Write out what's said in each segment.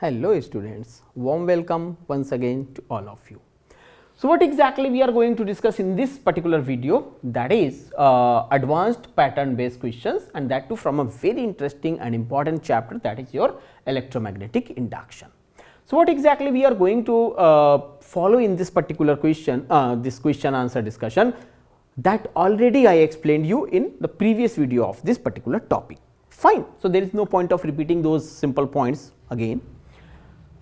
Hello students, warm welcome once again to all of you. So what exactly we are going to discuss in this particular video, that is advanced pattern based questions, and that too from a very interesting and important chapter, that is your electromagnetic induction. So what exactly we are going to follow in this particular question, this question answer discussion, that already I explained you in the previous video of this particular topic. Fine. So there is no point of repeating those simple points again.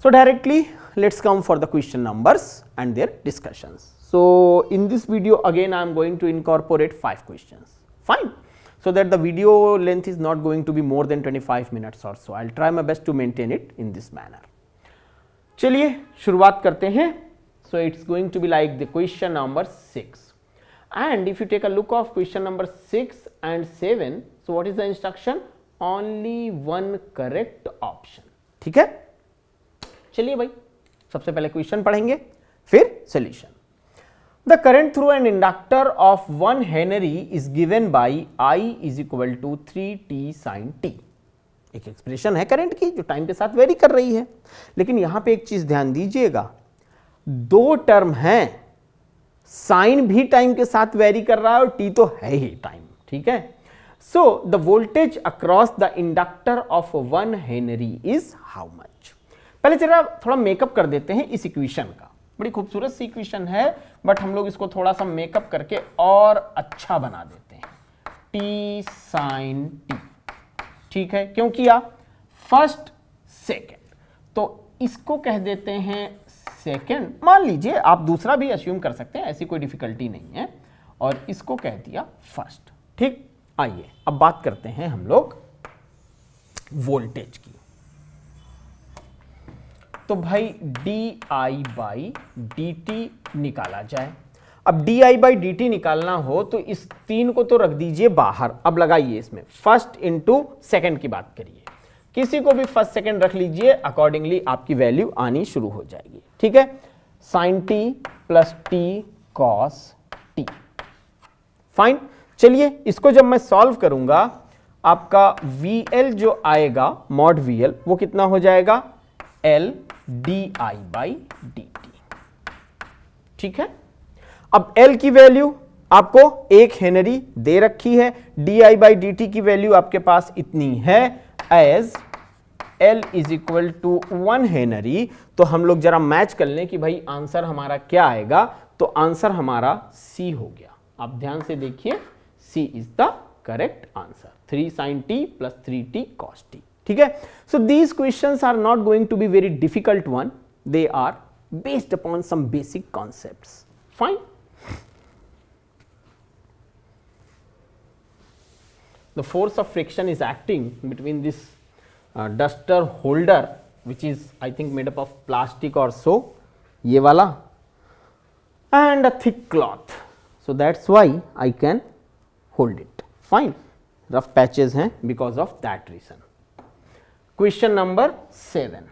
So directly let's come for the question numbers and their discussions. So in this video again I am going to incorporate 5 questions. Fine. So that the video length is not going to be more than 25 minutes or so. I will try my best to maintain it in this manner. चलिए शुरुआत करते हैं. So it's going to be like the question number 6. And if you take a look of question number 6 and 7, so what is the instruction? Only one correct option. ठीक है. चलिए भाई सबसे पहले क्वेश्चन पढ़ेंगे फिर solution. The current through an inductor of 1 henry is given by I is equal to 3t sin t. एक expression है करंट की जो टाइम के साथ वेरी कर रही है, लेकिन यहां पे एक चीज ध्यान दीजिएगा, दो टर्म हैं, साइन भी टाइम के साथ वेरी कर रहा है और t तो है ही टाइम. ठीक है. So the voltage across the inductor of 1 henry is how much. पहले जरा थोड़ा मेकअप कर देते हैं इस इक्वेशन का. बड़ी खूबसूरत सी इक्वेशन है, बट हम लोग इसको थोड़ा सा मेकअप करके और अच्छा बना देते हैं. t sin t. ठीक है. क्यों किया? फर्स्ट सेकेंड, तो इसको कह देते हैं सेकेंड. मान लीजिए आप दूसरा भी अस्यूम कर सकते हैं, ऐसी कोई डिफिकल्टी नहीं है, और इसको कह दिया फर्स्ट. ठीक. आइए अब बात करते हैं हम लोग वोल्टेज की. तो भाई di बाई dt निकाला जाए. अब di बाई dt निकालना हो तो इस 3 को तो रख दीजिए बाहर. अब लगाइए इसमें फर्स्ट इंटू सेकेंड की बात करिए. किसी को भी फर्स्ट सेकेंड रख लीजिए, अकॉर्डिंगली आपकी वैल्यू आनी शुरू हो जाएगी. ठीक है. Sine t plus t cos t. Fine. चलिए इसको जब मैं सॉल्व करूंगा, आपका VL जो आएगा मॉड VL वो कितना हो जाएगा? L di by dt. ठीक है. अब L की वैल्यू आपको 1 हेनरी दे रखी है, di बाई dt की वैल्यू आपके पास इतनी है as L is equal to 1 henry. तो हम लोग जरा मैच कर लें कि भाई आंसर हमारा क्या आएगा. तो आंसर हमारा C हो गया. आप ध्यान से देखिए, C is the correct answer. 3 sin t plus 3t cos t. ठीक है. So these questions are not going to be very difficult one. They are based upon some basic concepts. Fine. The force of friction is acting between this duster holder, which is I think made up of plastic or so, ये वाला, and a thick cloth. So that's why I can hold it. Fine. Rough patches हैं because of that reason. Question number 7.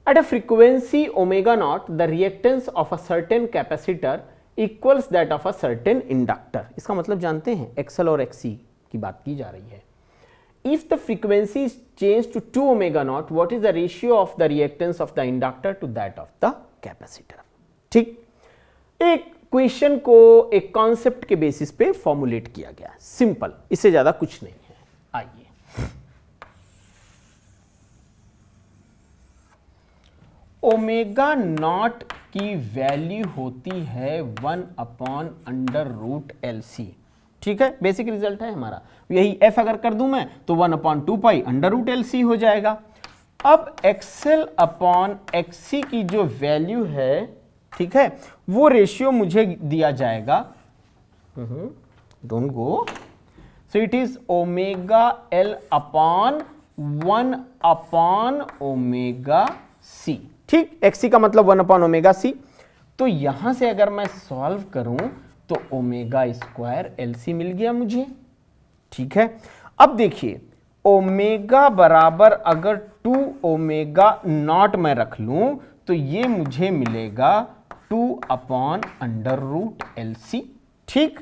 At a frequency omega naught, the reactance of a certain capacitor equals that of a certain inductor. इसका मतलब जानते हैं, XL और XC की बात की जा रही है. If the frequency is changed to 2 omega naught, what is the ratio of the reactance of the inductor to that of the capacitor? ठीक. एक क्वेश्चन को एक कॉन्सेप्ट के बेसिस पे फॉर्मुलेट किया गया. सिंपल, इससे ज्यादा कुछ नहीं है. आइए ओमेगा नॉट की वैल्यू होती है 1/√LC. ठीक है. बेसिक रिजल्ट है हमारा. यही f अगर कर दूं मैं तो 1/2 √LC हो जाएगा. अब XL/XC की जो वैल्यू है, ठीक है, वो रेशियो मुझे दिया जाएगा. Don't go. So it is omega L upon 1/ओमेगा C. ठीक. XC का मतलब 1/ओमेगा C. तो यहां से अगर मैं सॉल्व करूं तो ओमेगा स्क्वायर LC मिल गया मुझे. ठीक है. अब देखिए, ओमेगा बराबर अगर 2 ओमेगा नॉट मैं रख लूं तो ये मुझे मिलेगा 2/√LC. ठीक.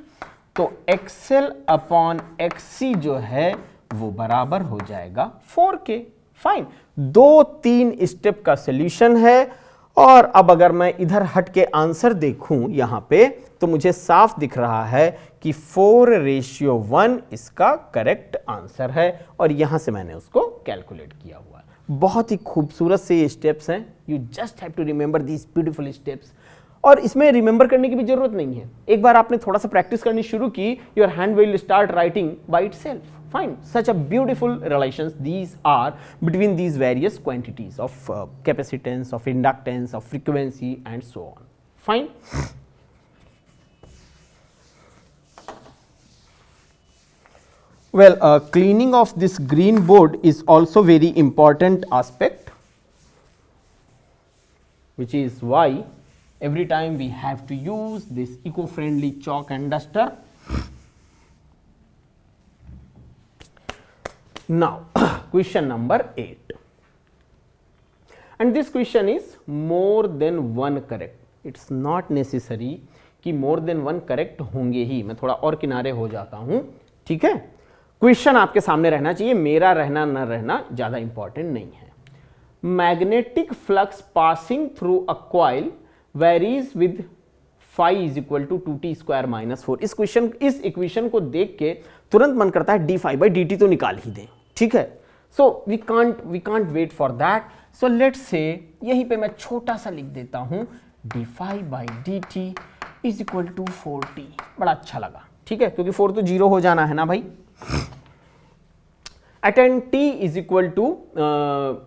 तो XL/XC जो है वो बराबर हो जाएगा 4 के. फाइन, 2-3 स्टेप का सॉल्यूशन है। और अब अगर मैं इधर हट के आंसर देखूं यहां पे, तो मुझे साफ दिख रहा है कि 4:1 इसका करेक्ट आंसर है, और यहां से मैंने उसको कैलकुलेट किया हुआ है। बहुत ही खूबसूरत से ये स्टेप्स हैं, you just have to remember these beautiful steps. और इसमें रिमेंबर करने की भी जरूरत नहीं है, एक बार आपने थोड़ा सा प्रैक्टिस करनी शुरू की, your hand will start writing by itself. Fine, such a beautiful relations these are between these various quantities of capacitance, of inductance, of frequency and so on. Fine. Well, cleaning of this green board is also very important aspect, which is why every time we have to use this eco-friendly chalk and duster. Now, question number 8, and this question is more than one correct. It's not necessary कि more than one correct होंगे ही, मैं थोड़ा और किनारे हो जाता हूं, ठीक है। क्वेश्चन आपके सामने रहना चाहिए, मेरा रहना न रहना ज्यादा इंपॉर्टेंट नहीं है। Magnetic flux passing through a coil varies with phi is equal to 2t² - 4। इस इक्वेशन को देख के तुरंत मन करता है d∅dt तो निकाल ही दें, ठीक है। So we can't wait for that, so let's say यहीं पे मैं छोटा सा लिख देता हूं d∅dt is equal to 4t। बड़ा अच्छा लगा, ठीक है, क्योंकि 4 तो 0 हो जाना है ना भाई। At time t is equal to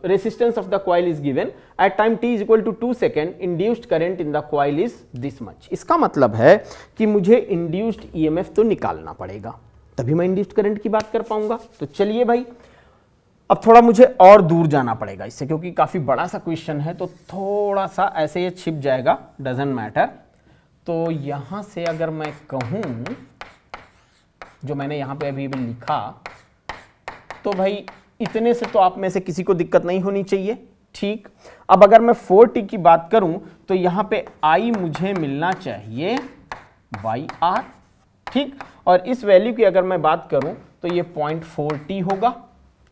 resistance of the coil is given, at time t is equal to 2 second induced current in the coil is this much। इसका मतलब है कि मुझे induced EMF तो निकालना पड़ेगा, तभी मैं induced current की बात कर पाऊंगा। तो चलिए भाई, अब थोड़ा मुझे और दूर जाना पड़ेगा इससे, क्योंकि काफी बड़ा सा क्वेश्चन है, तो थोड़ा सा ऐसे ये छिप जाएगा, डजंट मैटर। तो यहां से अगर मैं कहूं, जो मैंने यहां पे अभी लिखा, तो भाई इतने से तो आप में से किसी को दिक्कत नहीं होनी चाहिए, ठीक। अब अगर मैं 4t की बात करूं, तो यहां पे I मुझे मिलना चाहिए R, ठीक। और इस वैल्यू की अगर मैं बात करूं, तो ये 0.4t होगा।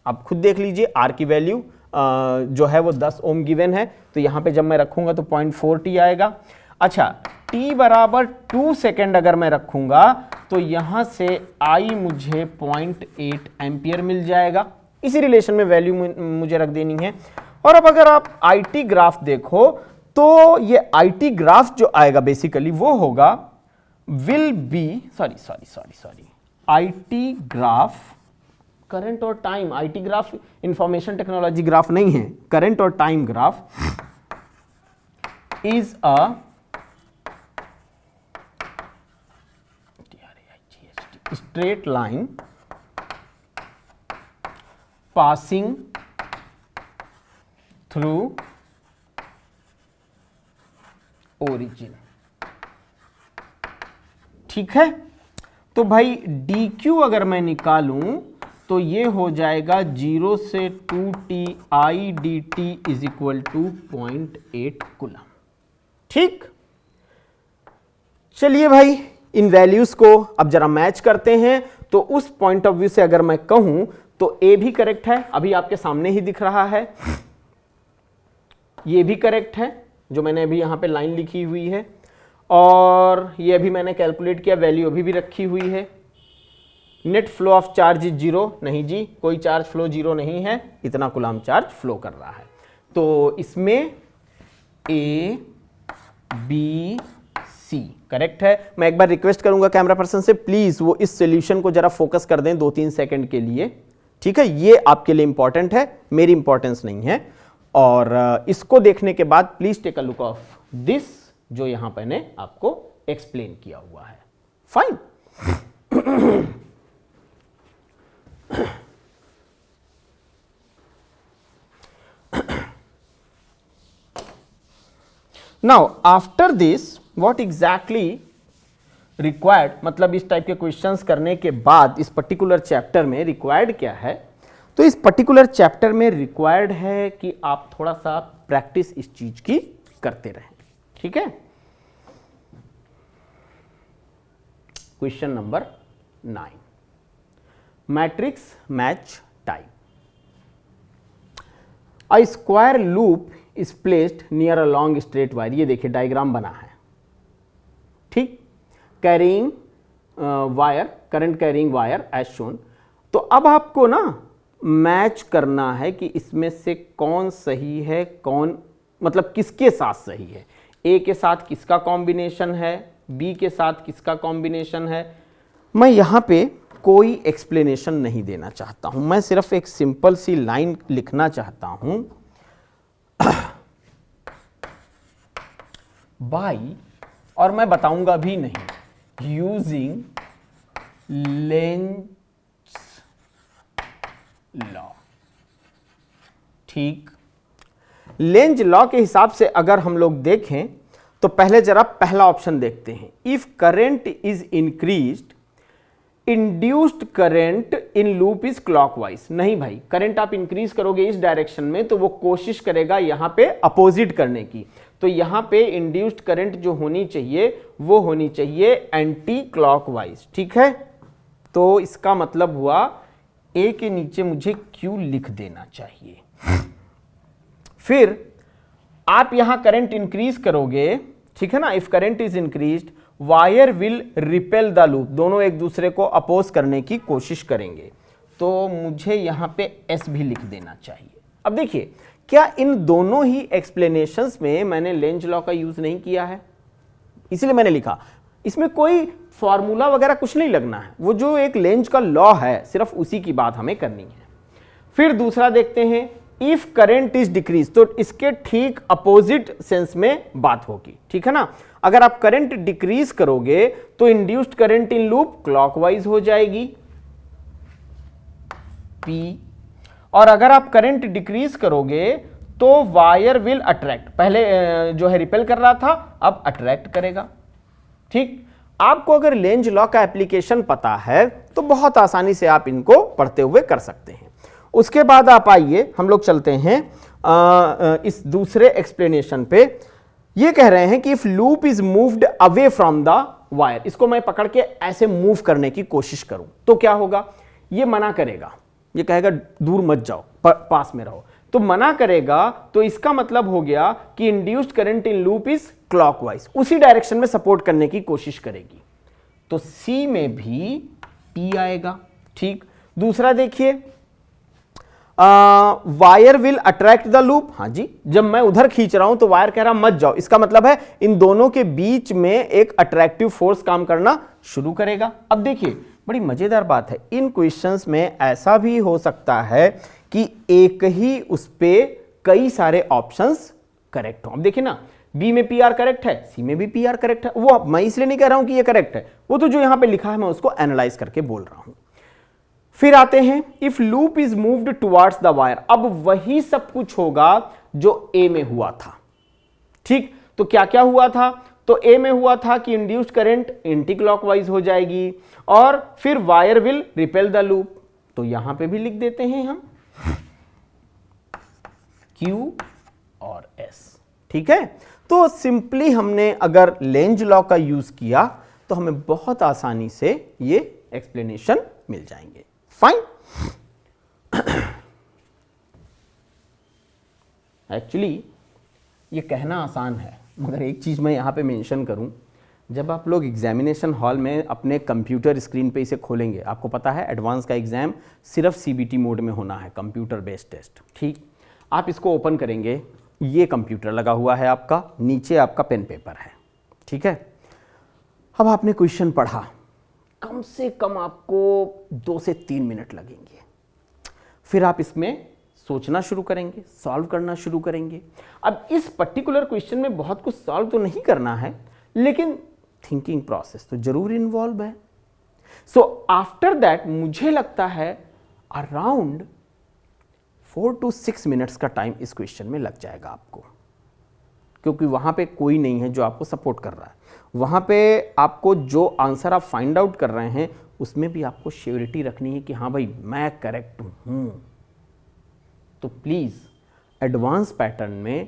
आप खुद देख लीजिए, R की वैल्यू जो है वो 10 ओम गिवन है, तो यहां पे जब मैं रखूंगा तो 0.4t आएगा। अच्छा, t बराबर 2 सेकेंड अगर मैं रखूंगा, तो यहां से I मुझे 0.8 एम्पियर मिल जाएगा। इसी रिलेशन में वैल्यू मुझे रख देनी है। और अब अगर आप IT ग्राफ देखो, तो ये IT ग्राफ जो आएगा बेसिकली वो होगा will be sorry IT graph, current और time, IT graph information technology graph नहीं है, करंट और time graph is a straight line passing through origin, ठीक है। तो भाई dq अगर मैं निकालूं, तो ये हो जाएगा 0 से 2ti dt is equal to 0.8 coulomb, ठीक। चलिए भाई, इन वैल्यूज को अब जरा मैच करते हैं। तो उस पॉइंट ऑफ व्यू से अगर मैं कहूं, तो ए भी करेक्ट है, अभी आपके सामने ही दिख रहा है। ये भी करेक्ट है, जो मैंने अभी यहां पे लाइन लिखी हुई है, और ये अभी मैंने कैलकुलेट किया, वैल्यू अभी भी रखी हुई है। Net flow of charge is 0, नहीं जी, कोई चार्ज फ्लो 0 नहीं है, इतना कूलम चार्ज फ्लो कर रहा है। तो इसमें ए बी सी करेक्ट है। मैं एक बार रिक्वेस्ट करूंगा कैमरा पर्सन से, प्लीज वो इस सॉल्यूशन को जरा फोकस कर दें 2-3 सेकंड के लिए, ठीक है। ये आपके लिए इंपॉर्टेंट है, मेरी इंपॉर्टेंस नहीं है। और इसको देखने के बाद please take a look of this, जो यहां पर मैंने आपको एक्सप्लेन किया हुआ है। Fine. Now after this what exactly required, मतलब इस टाइप के क्वेश्चंस करने के बाद इस पर्टिकुलर चैप्टर में रिक्वायर्ड क्या है। तो इस पर्टिकुलर चैप्टर में रिक्वायर्ड है कि आप थोड़ा सा प्रैक्टिस इस चीज की करते रहें, ठीक है। Question number 9, matrix match type. A square loop is placed near a long straight wire, ये देखिए डायग्राम बना है, ठीक, carrying wire, current carrying wire as shown. तो अब आपको ना मैच करना है कि इसमें से कौन सही है, कौन मतलब किसके साथ सही है, ए के साथ किसका कॉम्बिनेशन है, बी के साथ किसका कॉम्बिनेशन है। मैं यहाँ पे कोई एक्सप्लेनेशन नहीं देना चाहता हूं, मैं सिर्फ एक सिंपल सी लाइन लिखना चाहता हूं, बाई, और मैं बताऊंगा भी नहीं, यूजिंग लेंज लॉ। ठीक, लेंज लॉ के हिसाब से अगर हम लोग देखें तो पहले जरा पहला ऑप्शन देखते हैं, if current is increased induced current in loop is clockwise. नहीं भाई, करंट आप इंक्रीज करोगे इस डायरेक्शन में तो वो कोशिश करेगा यहां पे अपोजिट करने की, तो यहां पे इंड्यूस्ड करंट जो होनी चाहिए वो होनी चाहिए एंटी क्लॉकवाइज। ठीक है, तो इसका मतलब हुआ ए के नीचे मुझे क्यू लिख देना चाहिए। फिर आप यहां करंट इंक्रीज करोगे, ठीक है ना, if current is increased wire will repel the loop, दोनों एक दूसरे को अपोज करने की कोशिश करेंगे, तो मुझे यहां पे एस भी लिख देना चाहिए। अब देखिए, क्या इन दोनों ही एक्सप्लेनेशंस में मैंने लेंज लॉ का यूज नहीं किया है, इसलिए मैंने लिखा, इसमें कोई फॉर्मूला वगैरह कुछ नहीं लगना है, वो जो एक लेंज का लॉ है सिर्फ उसी की बात हमें करनी है। फिर दूसरा देखते हैं, इफ करंट इज डिक्रीज, तो इसके ठीक अपोजिट सेंस में बात होगी, ठीक है ना, अगर आप करंट डिक्रीज करोगे तो induced current in loop clockwise हो जाएगी P, और अगर आप करंट डिक्रीज करोगे तो वायर विल अट्रैक्ट, पहले जो है रिपेल कर रहा था अब अट्रैक्ट करेगा। ठीक, आपको अगर लेंज लॉ का एप्लीकेशन पता है तो बहुत आसानी से आप इनको पढ़ते हुए कर सकते हैं। उसके बाद आप आइए, हम लोग चलते हैं इस दूसरे एक्सप्लेनेशन पे। ये कह रहे हैं कि if loop is moved away from the wire, इसको मैं पकड़ के ऐसे मूव करने की कोशिश करूं तो क्या होगा, ये मना करेगा, ये कहेगा दूर मत जाओ, पास में रहो, तो मना करेगा, तो इसका मतलब हो गया कि induced current in loop is clockwise, उसी डायरेक्शन में सपोर्ट करने की कोशिश करेगी, तो सी में भी पी आएगा। ठीक, दूसरा देखिए, wire will attract the loop, हाँ जी, जब मैं उधर खींच रहा हूं तो वायर कह रहा मत जाओ, इसका मतलब है इन दोनों के बीच में एक अट्रैक्टिव फोर्स काम करना शुरू करेगा। अब देखिए, बड़ी मजेदार बात है, इन क्वेश्चंस में ऐसा भी हो सकता है कि एक ही उस पे कई सारे ऑप्शंस करेक्ट हो। अब देखिए ना, बी में पी आर करेक्ट है, सी में भी पी आर करेक्ट है, वो मैं इसलिए नहीं कह रहा हूं कि ये करेक्ट है, वो तो जो यहां पे लिखा है मैं उसको एनालाइज करके बोल रहा हूं। फिर आते हैं, if loop is moved towards the wire, अब वही सब कुछ होगा जो ए में हुआ था। ठीक, तो क्या क्या हुआ था, तो ए में हुआ था कि इंड्यूस्ड करंट एंटी क्लॉकवाइज हो जाएगी और फिर wire will repel the loop, तो यहां पे भी लिख देते हैं हम Q और S। ठीक है, तो सिंपली हमने अगर लेंज लॉ का यूज किया तो हमें बहुत आसानी से ये एक्सप्लेनेशन मिल जाएंगे। फाइन, एक्चुअली ये कहना आसान है, मगर एक चीज मैं यहां पे मेंशन करूं, जब आप लोग एग्जामिनेशन हॉल में अपने कंप्यूटर स्क्रीन पे इसे खोलेंगे, आपको पता है एडवांस का एग्जाम सिर्फ CBT मोड में होना है, कंप्यूटर बेस्ड टेस्ट। ठीक, आप इसको ओपन करेंगे, ये कंप्यूटर लगा हुआ है आपका, नीचे आपका पेन पेपर है। ठीक है, अब आपने क्वेश्चन पढ़ा, कम से कम आपको 2 से 3 मिनट लगेंगे, फिर आप इसमें सोचना शुरू करेंगे, सॉल्व करना शुरू करेंगे। अब इस पर्टिकुलर क्वेश्चन में बहुत कुछ सॉल्व तो नहीं करना है, लेकिन थिंकिंग प्रोसेस तो जरूर इन्वॉल्व है। सो आफ्टर दैट मुझे लगता है अराउंड 4 to 6 मिनट्स का टाइम इस क्वेश्चन में लग जाएगा आपको, क्योंकि वहां पे कोई नहीं है जो आपको सपोर्ट कर रहा है, वहां पे आपको जो आंसर आप फाइंड आउट कर रहे हैं उसमें भी आपको श्योरिटी रखनी है कि हाँ भाई मैं करेक्ट हूं। तो प्लीज एडवांस पैटर्न में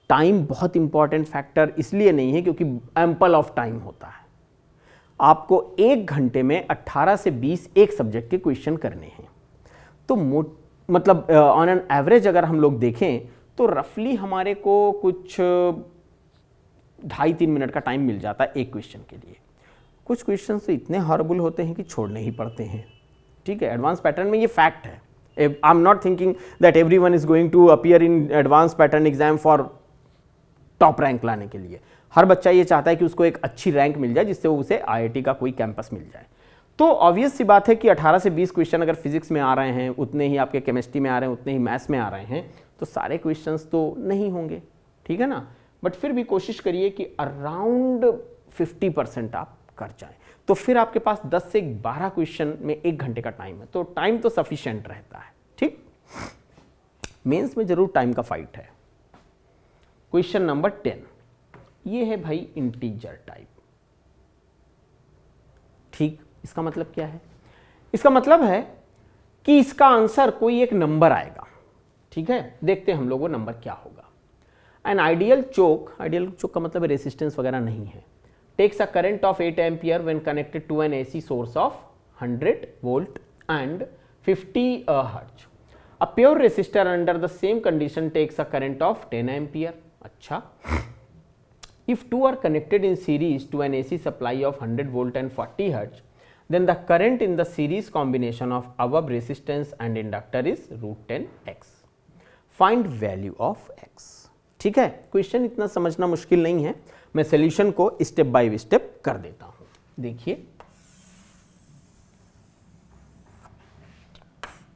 टाइम बहुत इंपॉर्टेंट फैक्टर इसलिए नहीं है क्योंकि एम्पल ऑफ टाइम होता है, आपको 1 घंटे में 18 से 20 एक सब्जेक्ट के क्वेश्चन करने हैं, तो मतलब ऑन एन एवरेज अगर हम लोग देखें तो रफली हमारे को कुछ 2.5-3 मिनट का टाइम मिल जाता है एक क्वेश्चन के लिए। कुछ क्वेश्चन तो इतने हॉरेबल होते हैं कि छोड़ने ही पड़ते हैं, ठीक है। एडवांस पैटर्न में ये फैक्ट है। I am not thinking that everyone is going to appear in advance pattern exam for top rank लाने के लिए। हर बच्चा ये चाहता है कि उसको एक अच्छी रैंक मिल जाए जिससे उसे IIT का कोई कैंपस मिल जाए। तो ऑब्वियस सी बात है कि 18 से 20 क्वेश्चन अगर फिजिक्स में आ रहे हैं, उतने ही आपके केमिस्ट्री में आ रहे हैं, उतने ही मैथ्स में आ रहे हैं, तो सारे क्वेश्चंस तो नहीं होंगे, ठीक है ना। बट फिर भी कोशिश करिए कि अराउंड 50% आप कर जाएं, तो फिर आपके पास 10 से 12 क्वेश्चन में 1 घंटे का टाइम है, तो टाइम तो सफिशिएंट रहता है, ठीक। मेंस में जरूर टाइम का फाइट है। क्वेश्चन नंबर 10, ये है भाई इंटीजर टाइप, ठीक। इसका मतलब क्या है? इसका मतलब है कि इसका आंसर कोई एक नंबर आएगा, ठीक है। देखते हैं हम लोग वो नंबर क्या होगा। एन आइडियल चोक का मतलब रेसिस्टेंस वगैरह नहीं है, takes a current of 8 ampere when connected to an AC source of 100 volt and 50 hertz. A pure resistor under the same condition takes a current of 10 ampere. अच्छा, if two are connected in series to an AC supply of 100 volt and 40 hertz, then the current in the series combination of above resistance and inductor is √10x. Find value of x. ठीक है, question इतना समझना मुश्किल नहीं है, मैं solution को step by step कर देता हूं। देखिए,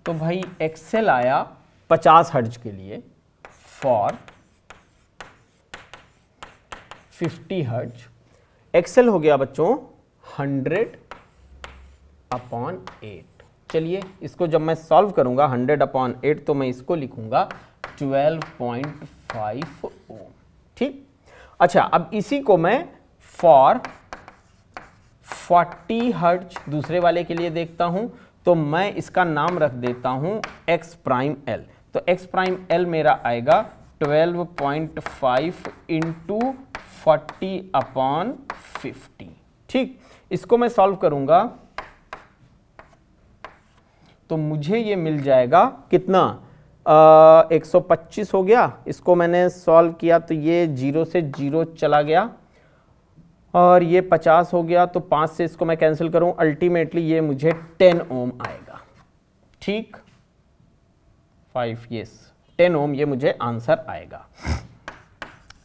तो भाई एक्सेल आया 50 हर्ट्ज के लिए फॉर 50 हर्ट्ज। एक्सेल हो गया बच्चों 100/8। चलिए, इसको जब मैं सॉल्व करूंगा 100/8, तो मैं इसको लिखूंगा 12.5 ओम, ठीक। अच्छा, अब इसी को मैं फॉर 40 हर्ट्ज दूसरे वाले के लिए देखता हूं, तो मैं इसका नाम रख देता हूं x'(l). तो x'(l) मेरा आएगा 12.5 इंटू 40/50, ठीक। इसको मैं सॉल्व करूंगा तो मुझे ये मिल जाएगा कितना, 125 हो गया। इसको मैंने सॉल्व किया तो ये 0 से 0 चला गया और ये 50 हो गया, तो 5 से इसको मैं कैंसिल करूं, अल्टीमेटली ये मुझे 10 ओम आएगा, ठीक। 5 यस 10 ओम ये मुझे आंसर आएगा।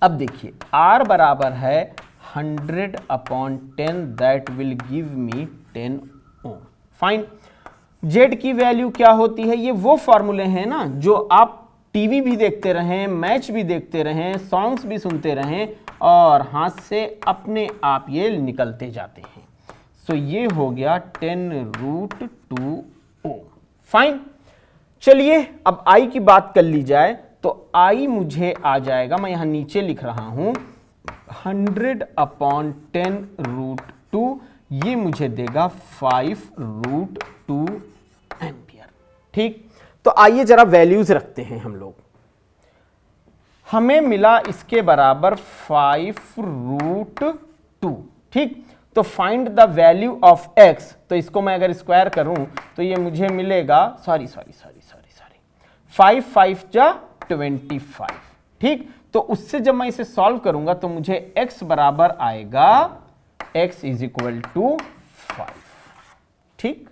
अब देखिए, R बराबर है 100/10, that will give me 10 ohm. Fine. Z की वैल्यू क्या होती है? ये वो फॉर्मूले हैं ना जो आप टीवी भी देखते रहें, मैच भी देखते रहें, सॉन्ग्स भी सुनते रहें और हाथ से अपने आप ये निकलते जाते हैं। सो ये हो गया 10√2 ओम। फाइन। चलिए, अब I की बात कर ली जाए तो I मुझे आ जाएगा, मैं यहां नीचे लिख रहा हूं 100/10√2, ये मुझे देगा 5√2 एम्पियर, ठीक। तो आइए जरा वैल्यूज रखते हैं हम लोग। हमें मिला इसके बराबर 5√2, ठीक। तो find the value of x, तो इसको मैं अगर स्क्वायर करूं तो ये मुझे मिलेगा, सॉरी 5 5 जा 25, ठीक। तो उससे जब मैं इसे सॉल्व करूंगा तो मुझे x बराबर आएगा x = 5, ठीक।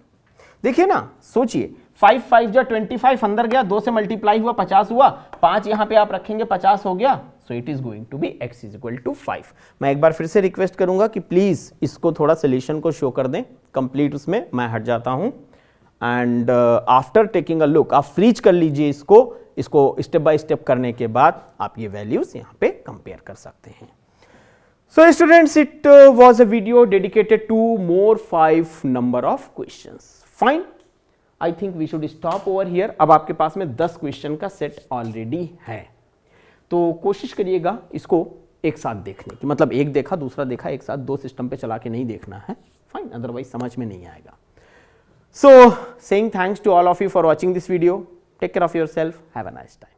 देखिए ना, सोचिए, 5 5 जा 25 अंदर गया, 2 से मल्टीप्लाई हुआ 50 हुआ, 5 यहां पे आप रखेंगे 50 हो गया। So it is going to be x = 5। मैं एक बार फिर से रिक्वेस्ट करूंगा कि प्लीज इसको थोड़ा सोल्यूशन को शो कर दें कंप्लीट, उसमें मैं हट जाता हूं। And after taking a look, आप फ्रीज कर लीजिए इसको स्टेप बाय स्टेप करने के बाद आप ये वैल्यूज यहां पे कंपेयर कर सकते हैं। So students, it was a video dedicated to more 5 number of questions. Fine. I think we should stop over here. अब आपके पास में 10 क्वेश्चन का सेट ऑलरेडी है, तो कोशिश करिएगा इसको एक साथ देखने की, मतलब एक देखा दूसरा देखा, एक साथ 2 सिस्टम पे चला के नहीं देखना है। फाइन, अदरवाइज समझ में नहीं आएगा। So saying thanks to all of you for watching this video. Take care of yourself. Have a nice time.